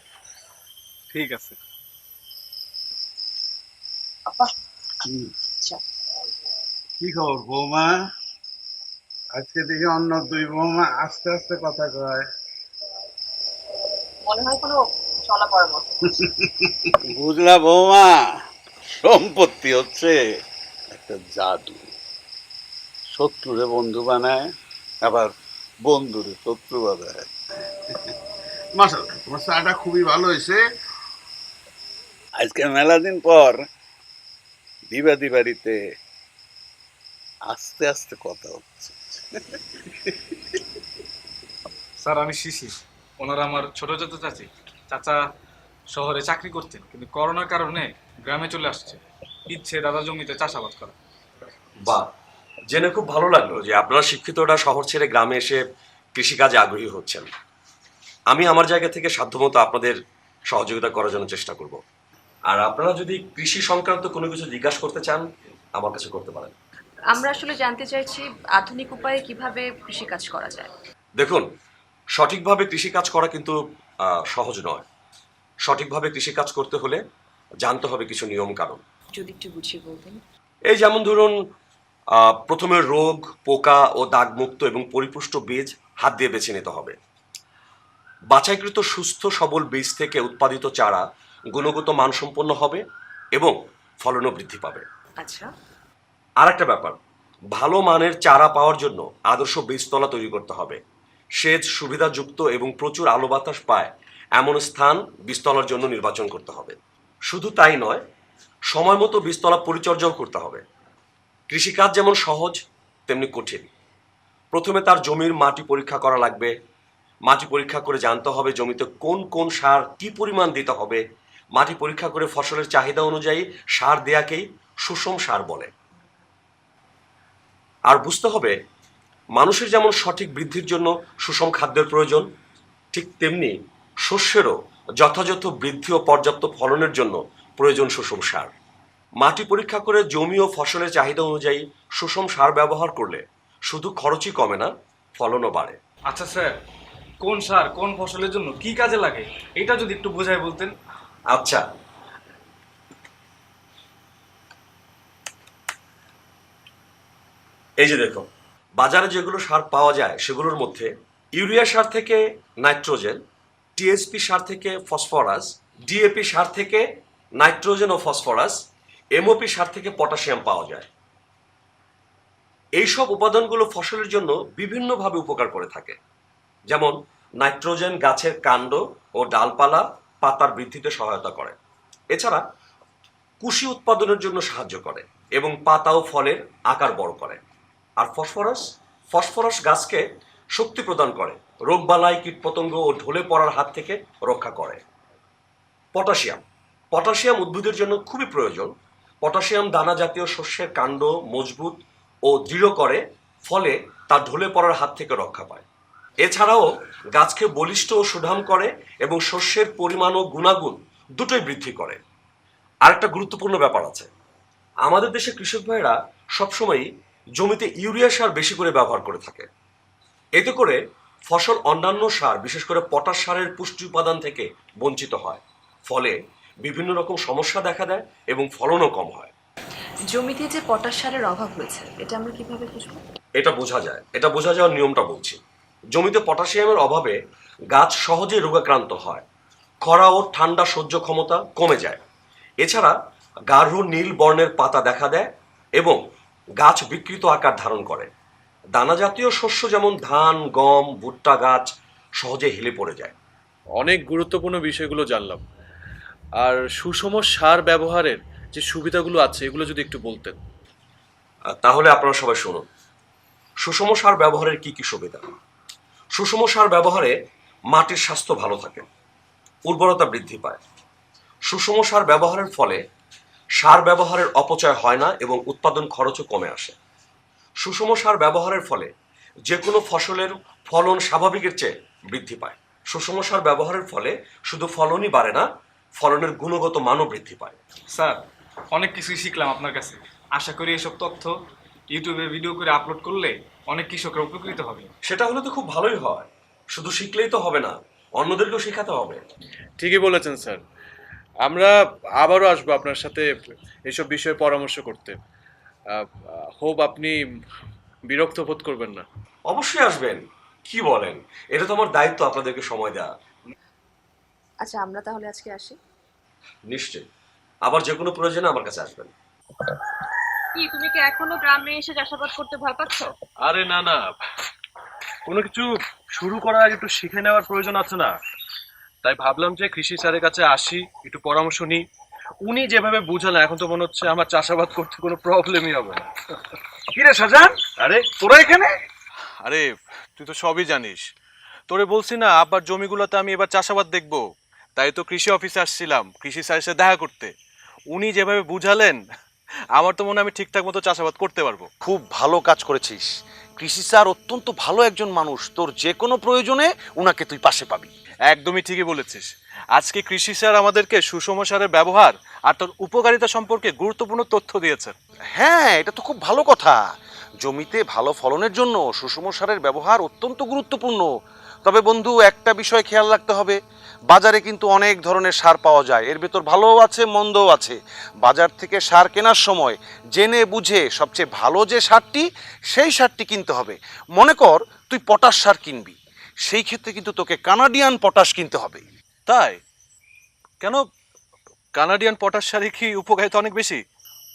ঠিক আছে। কি খবর বৌমা? আজকে দেখি অন্য 2 বৌমা আস্তে আস্তে কথা কয়। মনে হয় কোনো চলা পরামর্শ। বুঝলা বৌমা, সম্পত্তি হচ্ছে একটা জাদু। শত্রুরে বন্ধু বানায়, আবার বন্ধুরে শত্রু বানায়। মাশাআল্লাহ, তোমার চাটা খুবই ভালো হয়েছে। আজকে মেলা দিন পর দিবাদি বাড়িতে আস্তে আস্তে কথা হচ্ছে। স্যার, আমি শিশির, ওনারা আমার ছোট চাচি। চাচা শহরে চাকরি করতেন, কিন্তু করোনার কারণে গ্রামে চলে আসছে। ইচ্ছে দাদা জমিতে চাষাবাদ করা। বাহ, জেনে খুব ভালো লাগলো যে আপনারা শিক্ষিতরা শহর ছেড়ে গ্রামে এসে কৃষিকাজে আগ্রহী হচ্ছেন। আমি আমার জায়গা থেকে সাধ্যমতো আপনাদের সহযোগিতা করার জন্য চেষ্টা করব। আর আপনারা যদি কৃষি সংক্রান্ত কোনো কিছু জিজ্ঞাসা করতে চান, আমার কাছে করতে পারেন। আমরা আসলে জানতে চাইছি আধুনিক উপায়ে কিভাবে কৃষিকাজ করা যায়। দেখুন, সঠিকভাবে কৃষিকাজ করা কিন্তু সহজ নয়। সঠিকভাবে কৃষিকাজ করতে হলে জানতে হবে কিছু নিয়ম কানুন। যদি একটু বুঝিয়ে বলতেন। এই যেমন ধরুন, প্রথমে রোগ, পোকা ও দাগমুক্ত এবং পরিপুষ্ট বীজ হাত দিয়ে বেছে নিতে হবে। বাছাইকৃত সুস্থ সবল বীজ থেকে উৎপাদিত চারা গুণগত মানসম্পন্ন হবে এবং ফলনও বৃদ্ধি পাবে। আচ্ছা, আর একটা ব্যাপার, ভালো মানের চারা পাওয়ার জন্য আদর্শ বীজতলা তৈরি করতে হবে। সেচ সুবিধাযুক্ত এবং প্রচুর আলো বাতাস পায় এমন স্থান বীজতলার জন্য নির্বাচন করতে হবে। শুধু তাই নয়, সময় মতো বীজতলা পরিচর্যাও করতে হবে। কৃষিকাজ যেমন সহজ তেমনি কঠিন। প্রথমে তার জমির মাটি পরীক্ষা করা লাগবে। মাটি পরীক্ষা করে জানতে হবে জমিতে কোন কোন সার কি পরিমাণ দিতে হবে। মাটি পরীক্ষা করে ফসলের চাহিদা অনুযায়ী সার দেয়াকেই সুষম সার বলে। আর বুঝতে হবে, মানুষের যেমন সঠিক বৃদ্ধির জন্য সুষম খাদ্যের প্রয়োজন, ঠিক তেমনি শস্যেরও যথাযথ বৃদ্ধি ও পর্যাপ্ত ফলনের জন্য প্রয়োজন সুষম সার। মাটি পরীক্ষা করে জমি ও ফসলের চাহিদা অনুযায়ী সুষম সার ব্যবহার করলে শুধু খরচই কমে না, ফলনও বাড়ে। আচ্ছা স্যার, কোন সার কোন ফসলের জন্য কি কাজে লাগে এটা যদি একটু বোঝায় বলতেন। আচ্ছা, এই যে দেখো, বাজারে যেগুলো সার পাওয়া যায় সেগুলোর মধ্যে ইউরিয়া সার থেকে নাইট্রোজেন, টিএসপি সার থেকে ফসফরাস, ডিএপি সার থেকে নাইট্রোজেন ও ফসফরাস, এমওপি সার থেকে পটাশিয়াম পাওয়া যায়। এইসব উপাদানগুলো ফসলের জন্য বিভিন্নভাবে উপকার করে থাকে। যেমন নাইট্রোজেন গাছের কাণ্ড ও ডালপালা পাতার বৃদ্ধিতে সহায়তা করে। এছাড়া কুশি উৎপাদনের জন্য সাহায্য করে এবং পাতা ও ফলের আকার বড় করে। আর ফসফরাস গাছকে শক্তি প্রদান করে, রোগবালাই, কীটপতঙ্গ ও ঢলে পড়ার হাত থেকে রক্ষা করে। পটাশিয়াম উদ্ভিদের জন্য খুবই প্রয়োজন। পটাশিয়াম দানা জাতীয় শস্যের কাণ্ড মজবুত ও দৃঢ় করে, ফলে তা ঢলে পড়ার হাত থেকে রক্ষা পায়। এছাড়াও গাছকে বলিষ্ঠ ও সুঠাম করে এবং শস্যের পরিমাণ ও গুণাগুণ দুটোই বৃদ্ধি করে। আরেকটা গুরুত্বপূর্ণ ব্যাপার আছে, আমাদের দেশে কৃষক ভাইরা সবসময় জমিতে ইউরিয়া সার বেশি করে ব্যবহার করে থাকে। এতে করে ফসল অন্যান্য সার, বিশেষ করে পটাশ সারের পুষ্টি উপাদান থেকে বঞ্চিত হয়। ফলে বিভিন্ন রকম সমস্যা দেখা দেয় এবং ফলনও কম হয়। জমিতে যে পটাশ সারের অভাব হয়েছে এটা আমরা কিভাবে বুঝবো? এটা বোঝা যাওয়ার নিয়মটা বলছি। জমিতে পটাশিয়ামের অভাবে গাছ সহজে রোগাক্রান্ত হয়, খরা ও ঠান্ডা সহ্য ক্ষমতা কমে যায়। এছাড়া গাঢ় নীল বর্ণের পাতা দেখা দেয় এবং গাছ বিকৃত আকার ধারণ করে। দানা জাতীয় শস্য যেমন ধান, গম, ভুট্টা গাছ সহজে হেলে পড়ে যায়। অনেক গুরুত্বপূর্ণ বিষয়গুলো জানলাম। আর সুষম সার ব্যবহারের যে সুবিধাগুলো আছে এগুলো যদি একটু বলতেন। তাহলে আপনারা সবাই শুনুন, সুষম সার ব্যবহারের কি কি সুবিধা। সুষম সার ব্যবহারে মাটির স্বাস্থ্য ভালো থাকে, উর্বরতা বৃদ্ধি পায়। সুষম সার ব্যবহারের ফলে সার ব্যবহারের অপচয় হয় না এবং উৎপাদন খরচও কমে আসে। সুষম সার ব্যবহারের ফলে যে কোনো ফসলের ফলন স্বাভাবিকের চেয়ে বৃদ্ধি পায়। সুষম সার ব্যবহারের ফলে শুধু ফলনই বাড়ে না, ফলনের গুণগত মানও বৃদ্ধি পায়। স্যার, অনেক কিছুই শিখলাম আপনার কাছে। আশা করি এসব তথ্য ইউটিউবে ভিডিও করে আপলোড করলে অনেক কৃষকরা উপকৃত হবে। সেটা হলে তো খুব ভালোই হয়। শুধু শিখলেই তো হবে না, অন্যদেরকেও শেখাতে হবে। ঠিকই বলেছেন স্যার। আমরা আবারও আসবো আপনার সাথে এসব বিষয়ে পরামর্শ করতে। হোপ আপনি বিরক্ত বোধ করবেন না। অবশ্যই আসবেন, কি বলেন, এটা তো আমার দায়িত্ব আপনাদেরকে সময় দেওয়া। আচ্ছা, আমরা তাহলে আজকে আসি। নিশ্চয়ই, আবার যে কোনো প্রয়োজনে আমার কাছে আসবেন। কি তুমি কি এখনো গ্রামে এসে চাষাবাদ করতে ভয় পাচ্ছ? আরে না না, কোনো কিছু শুরু করার আগে একটু শিখে নেওয়ার প্রয়োজন আছে না? তাই ভাবলাম যে কৃষি স্যারের কাছে আসি, একটু পরামর্শ নিই। উনি যেভাবে বুঝালেন এখন তো মনে হচ্ছে আমার চাষাবাদ করতে কোনো প্রবলেমই হবে না। কিরে শাহজাহান, আরে তোরা এখানে? আরে তুই তো সবই জানিস, তোরে বলছি না আব্বার জমিগুলোতে আমি এবার চাষাবাদ দেখবো, তাই তো কৃষি অফিসে আসছিলাম কৃষি স্যারের সাথে দেখা করতে। উনি যেভাবে বুঝালেন আমার তো মনে হয় আমি ঠিকঠাক মতো চাষাবাদ করতে পারবো। খুব ভালো কাজ করেছিস। কৃষি স্যার অত্যন্ত ভালো একজন মানুষ, তোর যে কোনো প্রয়োজনে উনাকে তুই পাশে পাবি। একদমই ঠিকই বলেছিস। আজকে কৃষি স্যার আমাদেরকে সুষম সারের ব্যবহার আর তার উপকারিতা সম্পর্কে গুরুত্বপূর্ণ তথ্য দিয়েছেন। হ্যাঁ, এটা তো খুব ভালো কথা। জমিতে ভালো ফলনের জন্য সুষম সারের ব্যবহার অত্যন্ত গুরুত্বপূর্ণ। তবে বন্ধু, একটা বিষয় খেয়াল রাখতে হবে, বাজারে কিন্তু অনেক ধরনের সার পাওয়া যায়, এর ভেতর ভালোও আছে মন্দও আছে। বাজার থেকে সার কেনার সময় জেনে বুঝে সবচেয়ে ভালো যে সারটি, সেই সারটি কিনতে হবে। মনে কর তুই পটাশ সার কিনবি, সেই ক্ষেত্রে কিন্তু তোকে কানাডিয়ান পটাশ কিনতে হবে। তাই কেন? কানাডিয়ান পটাশ সারে কি উপকারিতা অনেক বেশি?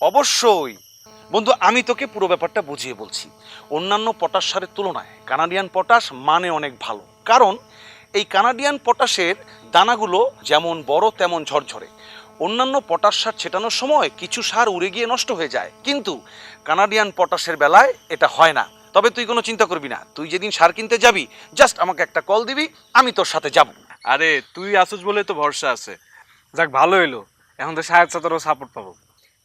অবশ্যই বন্ধু, আমি তোকে পুরো ব্যাপারটা বুঝিয়ে বলছি। অন্যান্য পটাশ সারের তুলনায় কানাডিয়ান পটাশ মানে অনেক ভালো, কারণ এই কানাডিয়ান পটাশের দানাগুলো যেমন বড় তেমন ঝরঝরে। অন্যান্য পটাশ সার ছেটানোর সময় কিছু সার উড়ে গিয়ে নষ্ট হয়ে যায়, কিন্তু কানাডিয়ান পটাশের বেলায় এটা হয় না। তবে তুই কোনো চিন্তা করবি না, তুই যেদিন সার কিনতে যাবি জাস্ট আমাকে একটা কল দিবি, আমি তোর সাথে যাব। আরে তুই আসুস বলে তো ভরসা আছে। যাক, ভালো হইলো, এখন তো সাহেব সাথেও সাপোর্ট পাবো।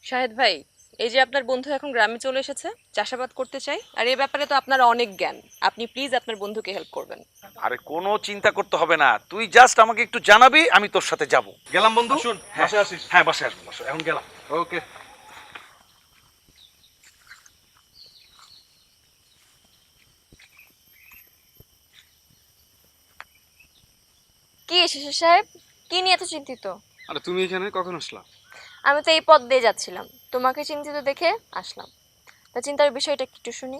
শাহেদ ভাই, এই যে আপনার বন্ধু এখন গ্রামে চলে এসেছে, চাষাবাদ করতে চাই, আর এই ব্যাপারে তো আপনার অনেক জ্ঞান, আপনি প্লিজ আপনার বন্ধুকে হেল্প করবেন। আরে কোনো চিন্তা করতে হবে না, তুই জাস্ট আমাকে একটু জানাবি, আমি তোর সাথে যাব। গেলাম বন্ধু। শুন, বাসায় আসিস। হ্যাঁ বাসায় আসবো, এখন গেলাম। ওকে। কি এসেছে সাহেব? কি নিয়ে এত চিন্তিত? আরে তুমি এখানে কখন আসলা? আমি তো এই পথ দিয়ে যাচ্ছিলাম, তোমাকে চিন্তিত দেখে আসলাম। তা চিন্তার বিষয়টা একটু শুনি।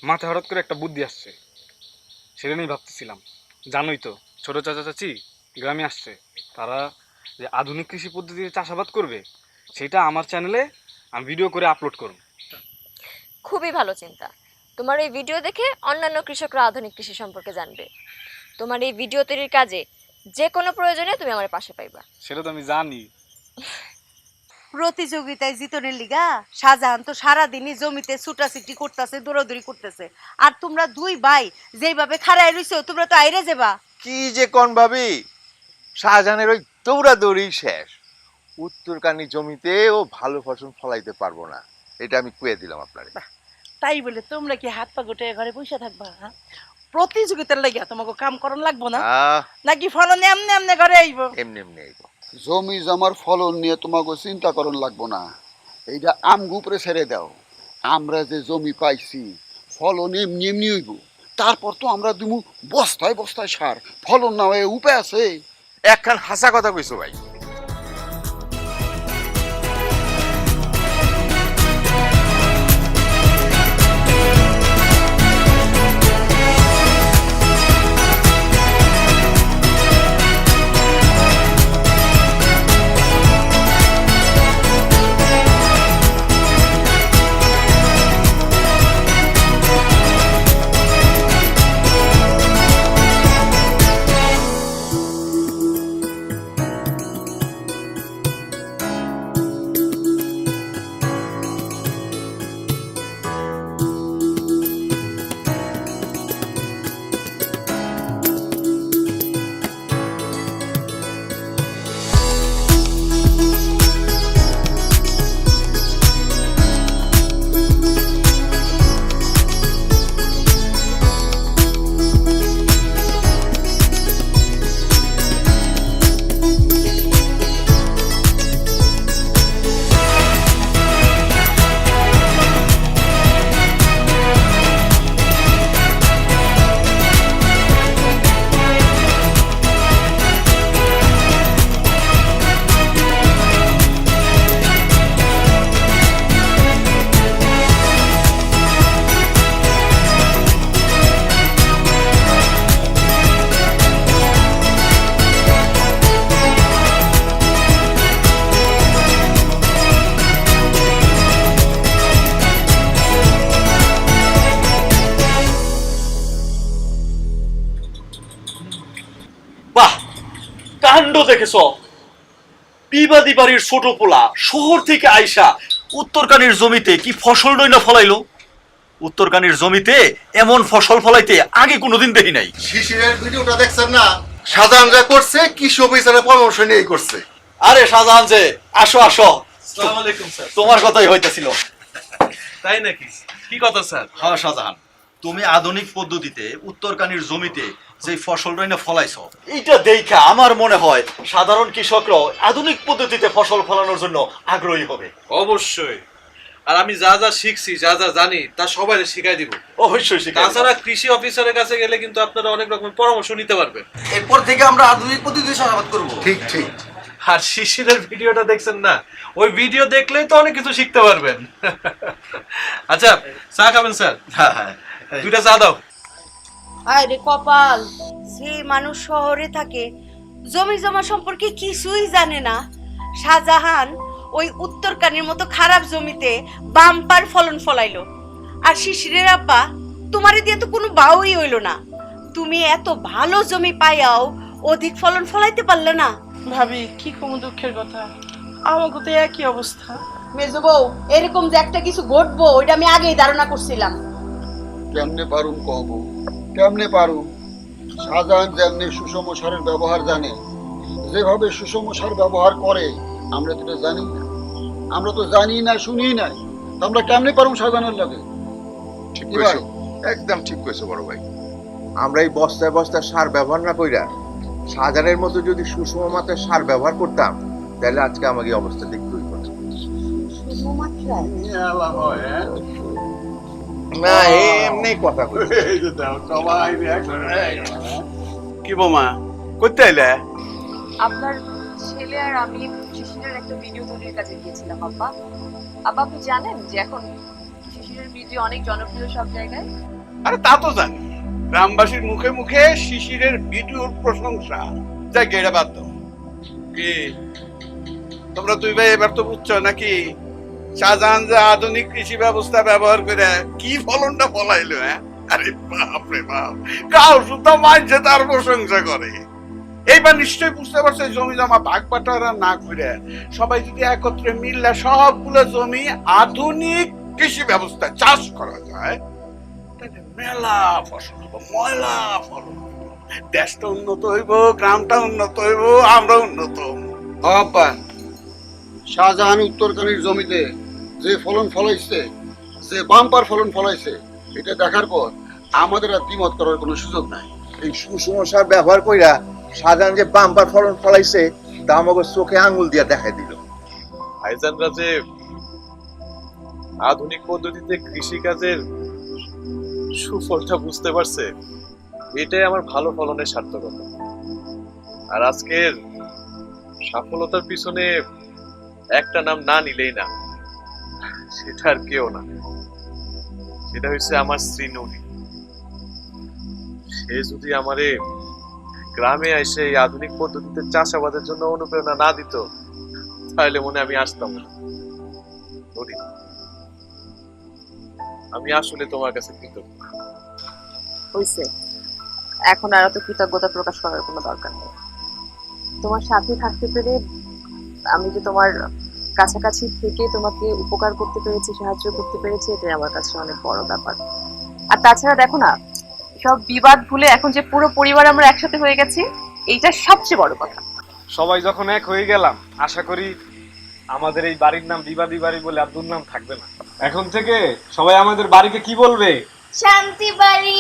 মাথায় হঠাৎ করে একটা বুদ্ধি আসছে, সেটা নিয়ে ভাবতেছিলাম। জানোই তো, ছোট চাচা চাচি গ্রামে আসছে, তারা যে আধুনিক কৃষি পদ্ধতিতে চাষাবাদ করবে, সেটা আমার চ্যানেলে আমি ভিডিও করে আপলোড করব। খুবই ভালো চিন্তা। তোমার এই ভিডিও দেখে অন্যান্য কৃষকরা আধুনিক কৃষি সম্পর্কে জানবে। তোমার এই ভিডিও তৈরির কাজে যে কোনো প্রয়োজনে তুমি আমার পাশে পাইবা। সেটা তো আমি জানি। প্রতিযোগিতায় জিতনের লিগা শাহজাহান তো সারাদিনই জমিতে ছুটাছুটি করতেছে, দৌড়াদৌড়ি করতেছে, আর তোমরা দুই ভাই যেভাবে খাড়ায় রইছো তোমরা তো আইরে যাবা। কি যে কোন ভাবি, শাহজাহানের ওই দৌড়াদৌড়ি শেষ, উত্তরকানি জমিতে ও ভালো ফসল ফলাইতে পারবো না, এটা আমি কুয়ে দিলাম আপনারে। তাই বলে তোমরা কি হাত পা গুটে ঘরে বসে থাকবা? হ্যাঁ, প্রতিযোগিতার লাগিয়া তোমাকে কাম করন লাগবো না? নাকি ফলন এমনি এমনি ঘরে আইব? এমনি এমনি আইব। জমি জমার ফলন নিয়ে তোমাকে চিন্তা করন লাগবো না, এইটা আমগু উপরে ছেড়ে দাও। আমরা যে জমি পাইছি ফলন এমনি এমনি হইব, তারপর তো আমরা দিমু বস্তায় বস্তায় সার, ফলন না হয়ে উপায় আছে? একখান হাসা কথা কইছো ভাই। কাণ্ড দেখেছো? বিবাদী বাড়ির ছোট পোলা শহর থেকে আইসা উত্তরকানির জমিতে কি ফসল নইনা ফলাইলো। উত্তরকানির জমিতে এমন ফসল ফলাইতে আগে কোনোদিন দেখি নাই। শিশিরের ভিডিওটা দেখছেন না? শাহজাহান যা করছে কৃষি অফিসারের পরামর্শ নিয়ে করছে। আরে শাহজাহান যে, আসো আসো। আসসালামু আলাইকুম স্যার। তোমার কথাই হইতেছিল। তাই নাকি? কি কথা স্যার? হ্যাঁ শাহজাহান, তুমি আধুনিক পদ্ধতিতে উত্তরকানির জমিতে যে ফসল রইনা ফলাইছো, এইটা দেখা আমার মনে হয় সাধারণ কৃষকরাও আধুনিক পদ্ধতিতে ফসল ফলানোর জন্য আগ্রহী হবে। অবশ্যই। আর আমি যা যা শিখছি যা যা জানি তা সবাই শিখাই দিব। অবশ্যই শিখাই দিবো। তাছাড়া কৃষি অফিসারের কাছে গেলে কিন্তু আপনারা অনেক রকমের পরামর্শ নিতে পারবেন। এরপর থেকে আমরা আধুনিক পদ্ধতিতে চাষাবাদ করবো। ঠিক ঠিক। আর শিশিরের ভিডিওটা দেখছেন না, ওই ভিডিও দেখলেই তো অনেক কিছু শিখতে পারবেন। আচ্ছা চা খাবেন স্যার? হ্যাঁ, 2টা চা দাও। আরে কপাল, যে মানুষ শহরে থাকে জমি জমা সম্পর্কে কিছুই জানে না, শাহজাহান ওই উত্তরকানির মতো খারাপ জমিতে বাম্পার ফলন ফলাইলো। আর শিশিরের আব্বা তোমারে দিয়ে তো কোনো বাউই হইলো না। তুমি এত ভালো জমি পাইয়াও অধিক ফলন ফলাইতে পারলে না। ভাবি কি কম দুঃখের কথা, আমাকে তো একই অবস্থা। মেজো বউ, এরকম যে একটা কিছু ঘটবো ওইটা আমি আগেই ধারণা করছিলাম। কেমনে পারুম কহবো, কেমনে পারুম? শাহজাহান যেমনি সুষম সারের ব্যবহার জানে, যেভাবে সুষম সার ব্যবহার করে আমরা তো জানি না, আমরা তো জানি না, শুনি নাই, তো আমরা কেমনে পারুম শাহজাহানের লাগে? ঠিক কইছো, একদম ঠিক কইছো বড় ভাই। আমরা এই বস্তায় বস্তায় সার ব্যবহার না কইরা শাহজাহানের মতো যদি সুষম মাত্রায় সার ব্যবহার করতাম, তাহলে আজকে আমাকে এই অবস্থা দেখতে হইতো না। না এমনি কথা কইছি। কি বোমা করতে আইলে? আপনার ছেলে আর আমি শিশিরের একটা ভিডিও তৈরির কাজে গিয়েছিলাম আব্বা। আব্বা আপনি জানেন যে এখন শিশিরের ভিডিও অনেক জনপ্রিয় সব জায়গায়? আরে তা তো জানি, গ্রামবাসীর মুখে মুখে শিশিরের ভিডিওর প্রশংসা। যাই গেড়ে বাদ দাও। কি তোমরা দুই ভাই এবার তো বুঝছো নাকি শাহজাহান যে আধুনিক কৃষি ব্যবস্থা ব্যবহার করে কি ফলনটা ফলাইলো? হ্যাঁ, আরে বাপ রে বাপ, কাউ শুধু মাঝে তার প্রশংসা করে। এইবার নিশ্চয়ই বুঝতে পারছে জমি জমা ভাগ বাটোয়ারা না করে সবাই যদি একত্রে মিললে সবগুলো জমি আধুনিক কৃষি ব্যবস্থা চাষ করা যায়, তাহলে মেলা ফসল হইব, ময়লা ফলন হইব, দেশটা উন্নত হইব, গ্রামটা উন্নত হইব, আমরা উন্নত হইব। আব্বা, শাহজাহান উত্তরকানির জমিতে যে ফলন ফলাইছে, যে বাম্পার ফলন ফলাইছে, এটা দেখার পর আমাদের আর দ্বিমত করার কোনো সুযোগ নাই। এই সুষম সার ব্যবহার কইরা শাহজাহান যে বাম্পার ফলন ফলাইছে তা আমাকে চোখে আঙ্গুল দিয়া দেখাই দিল। ভাইজানরা যে আধুনিক পদ্ধতিতে কৃষিকাজের সুফলটা বুঝতে পারছে, এটাই আমার ভালো ফলনের সার্থকতা। আর আজকের সফলতার পিছনে একটা নাম না নিলেই না, সেটা আর কেউ না, সেটা হচ্ছে আমার স্ত্রী ননি। সে যদি আমারে গ্রামে এসে এই আধুনিক পদ্ধতিতে চাষাবাদের জন্য অনুপ্রেরণা না দিত, তাহলে মনে আমি আসতাম না। ননি, আমি আসলে তোমার কাছে কৃতজ্ঞ। হইছে, এখন আর তো কৃতজ্ঞতা প্রকাশ করার কোনো দরকার নেই। তোমার সাথে থাকতে পেরে, আমি যে তোমার কাছাকাছি থেকে তোমাকে উপকার করতে পেরেছি, সাহায্য করতে পেরেছি, এটাই আমার কাছে অনেক বড় ব্যাপার। আর তাছাড়া দেখো না, সব বিবাদ ভুলে এখন যে পুরো পরিবার আমরা একসাথে হয়ে গেছি, এইটা সবচেয়ে বড় কথা। সবাই যখন এক হয়ে গেলাম, আশা করি আমাদের এই বাড়ির নাম বিবাদী বাড়ি বলে আর দুর্নাম থাকবে না। এখন থেকে সবাই আমাদের বাড়িকে কি বলবে? শান্তি বাড়ি।